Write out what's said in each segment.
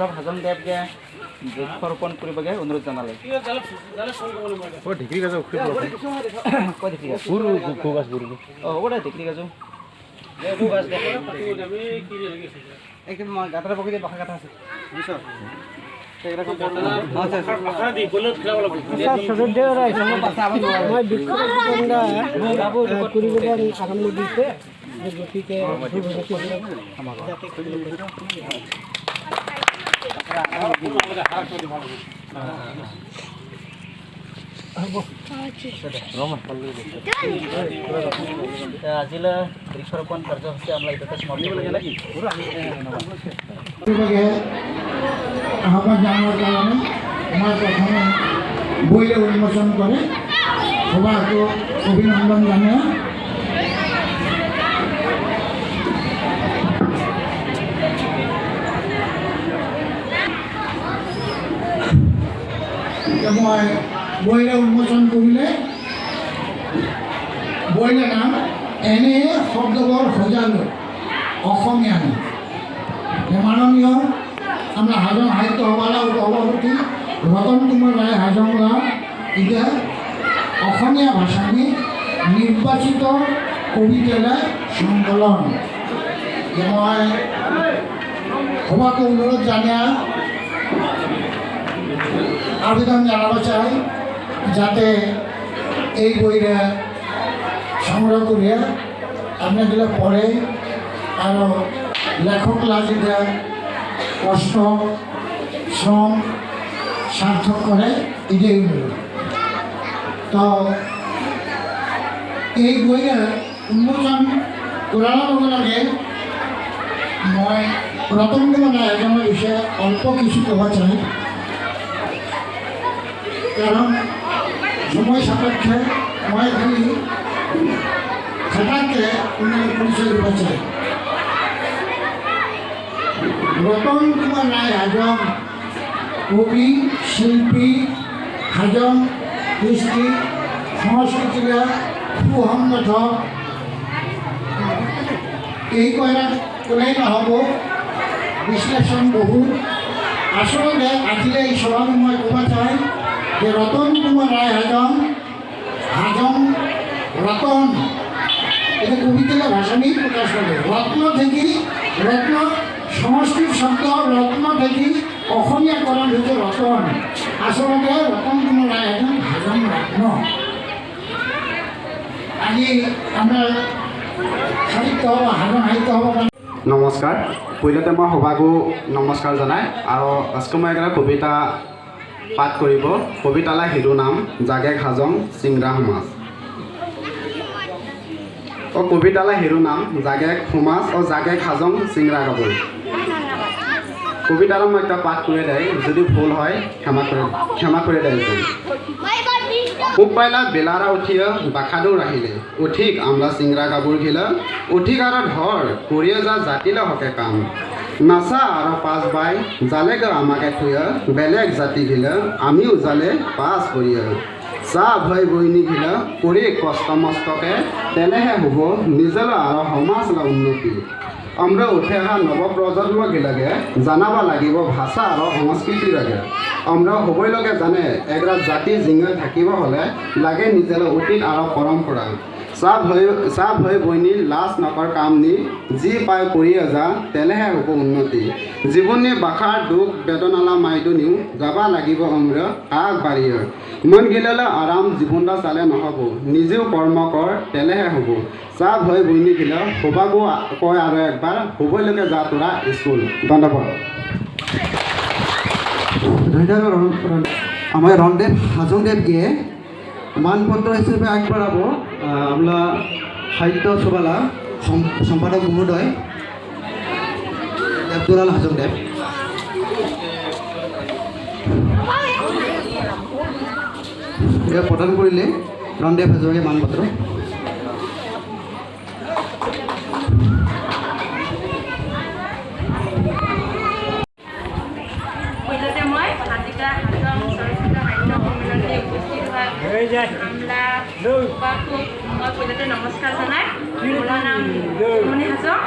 মাধৱ হাজং দেৱকে বৃক্ষৰোপণ কৰিবগৈ অনুৰোধ জনালে। ঢেকৰি গাজৰ ঢেকৰি গাজো একদম গাঁতৰে পকি দিয়ে বাখা গাঁথা আছে গতিকে আজিলৈ বৃক্ষৰোপণ কাৰ্যসূচী আমাৰ ইটোতে সমাপ্ত কৰিলে আহ্বান জানাৰ কাৰণে আমাৰ প্ৰথমে বইলে উন্মোচন কৰে সবাইকে অভিনন্দন জানিয়ে মই বইলে উন্মোচন কৰিলে বইলে নাম এনে শব্দবোৰ সজালো অসমীয়া মাননীয় আমৰা হাজং সাহিত্য সভাৰ সভাপতি ৰতন কুমাৰ ৰায় হাজংৰা এতিয়া অসমীয়া ভাষানী নিৰ্বাচিত কবিতালে সংকলন মই সভাকে অনুরোধ জানিয়ে আবেদন জানাবো চাই যাতে এই বইটা সংগ্রহ করিয়া আপনাদের পড়ে আর লেখকরা যেটা কষ্ট শ্রম সার্থক করে এটাই অনুরোধ। তো এই বইটা উন্মোচন করার লগে লগে মই রতন কুমার রায় হাজংৰ বিষয়ে অল্প কিছু কব চাই, কারণ সময় সাপেক্ষে মই খালি সেটাকে পরিচয় দিতে চাই। রতন কুমার রায় হাজং কবি শিল্পী হাজং কৃষ্টি সংস্কৃতির সুসংগঠক এই কয়লা কোনেই নহব, বিশ্লেষণ বহুত। আসলে আজিলে এই সভাত মই কব চাই যে রতন কুমার রায় হাজং হাজং রতন এটা কবিতার ভাষা নিয়ে প্রকাশ করে। রত্ন থেকে রত্ন সংস্কৃত শব্দ রত্ন থেকে অসমীয়াকরণ হচ্ছে রতন। আসলে রতন কুমার রায় হাজং হাজং রত্ন। আজি আমরা সাহিত্য সভা হাজং সাহিত্য সভা নমস্কাৰ। পইলতে মই সভাকো নমস্কাৰ জনাই আৰু আজকে মই এটা কবিতা পাঠ কৰিব। কবিতালা শিৰোনাম জাগেক হাজং চিংৰা সমাজ। কবিতালা শিৰোনাম জাগেক সমাজ ও জাগেক হাজং চিংৰা কাপোৰ। কবিতালা মই একটা পাঠ করে দেয়, যদি ভুল হয় ক্ষমা করে দেয়। খুব পাইলা বেলারা উঠিয়ে বাখাদুর আহিলে উঠিক আমরা চিংৰা কাপোৰ ঘিলে উঠিক আর ধর করিয়ে যা জাতিলে হকে কাম নাচা আর পাঁচ বাই জালেগে আমাকে থুয়ে বেলেগ জাতি ঘিলে আমিও জালে পাঁচ করিয়ে চা ভয় বইনি ঘিলে কৰি কষ্ট মস্তকে তেলেহে হব নিজলে আৰ সমাজলা উন্নতি। আমৰা উঠে অহা নৱপ্ৰজন্ম গিলাগে জানাবা লাগিব ভাষা আৰ সংস্কৃতি লাগে। আমৰা হবই লগে জানে এগৰা জাতি জিঙে থাকিব হলে লাগে নিজেলে অতীত আৰ পৰম্পৰা। চাহ ভয় বইনি লাজ নকৰ কাম নি যি পাই কৰি যা তেলেহে হ'ব উন্নতি। জীৱনী বাখাৰ দুখ বেদনালা মাইদো নিও যাবা লাগিব অম্ৰ আগবাঢ়িয়ে। মন গিলেলে আৰাম জীৱনটা চালে নহ'ব নিজেও কৰ্ম কৰ তেলেহে হ'ব। চাহ ভয় বইনি গিলে সবাকো কয় আৰু একবাৰ হ'বলৈকে যা তোৰা স্কুল। ধন্যবাদ। আমার রণদেব হাজং দেবকে মানপত্র হিসেবে আগবাড়াবো আমরা সাহিত্য সভালা সম্পাদক মহোদয় দেবদুলাল হাজং দেব। প্রদান করলে রণদেব হাজংয়ে মানপত্র। নমস্কাৰ জনাই। মোৰ নাম মণি হাজং,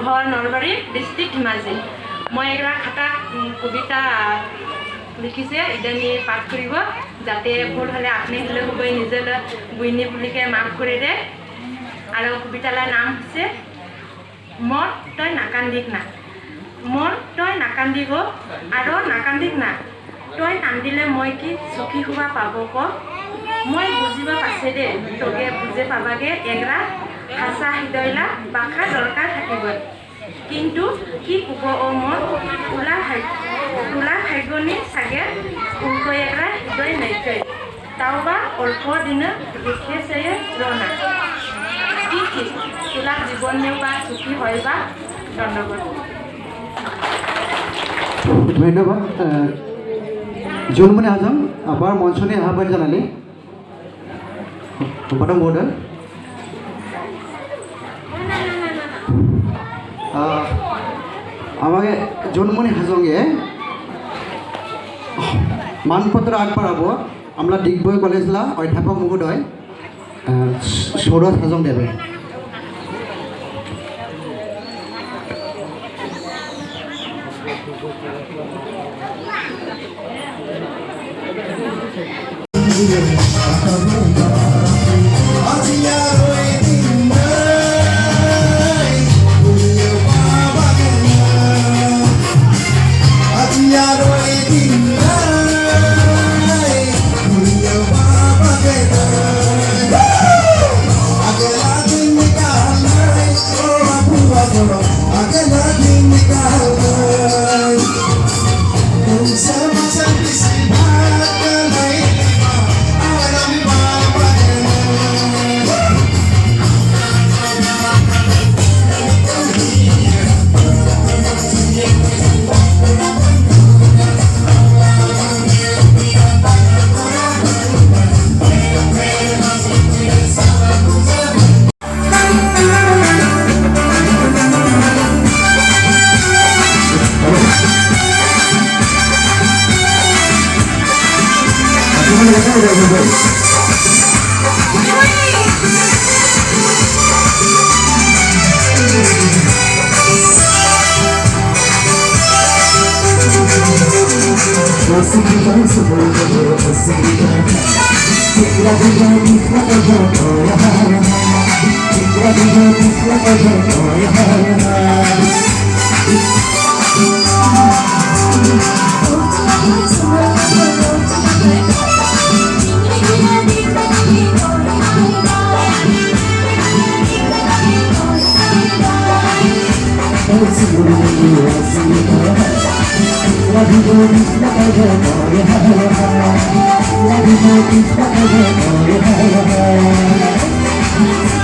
ঘৰ নলবাৰী, ডিষ্ট্ৰিক্ট ধেমাজি। মই এগলা খাতা কবিতা লিখিছে ইদানি পাঠ কৰিব যাতে ভুল হলে আপনি হলে হবই নিজে বুইনি বুলিকে মাফ করে দে আর কবিতালার নাম হচ্ছে মন তই নাকান্দিক না মন তই নাকান্দিব আর নাকান্দিক না তই কান্দিলে মই কি সুখী হবা পাব ক মই বুঝিব পাছে দে তোকে বুঝে পাবাগে এগলা হাসা হৃদয়লা বাখা দরকার থাকিব কিন্তু কি কব ও মন তোলা ভাগ্যনি চাগে উনকৈ এগলা হৃদয় নাইকৈ তাওবা অল্প দিন দেখে চায়ে রনা কি ঠিক তোলা জীবন নেওয়া সুখী হয় বা ধন্যবাদ ধন্যবাদ জোনমণি হাজং আবার মঞ্চনে আহ্বান জানালে সম্পাদক মহোদয় আমাকে জোনমণি হাজংয়ে মানপত্র আগবঢ়াব আমরা ডিগবৈ কলেজলা অধ্যাপক মহোদয় সৌৰভ হাজং দেৱে La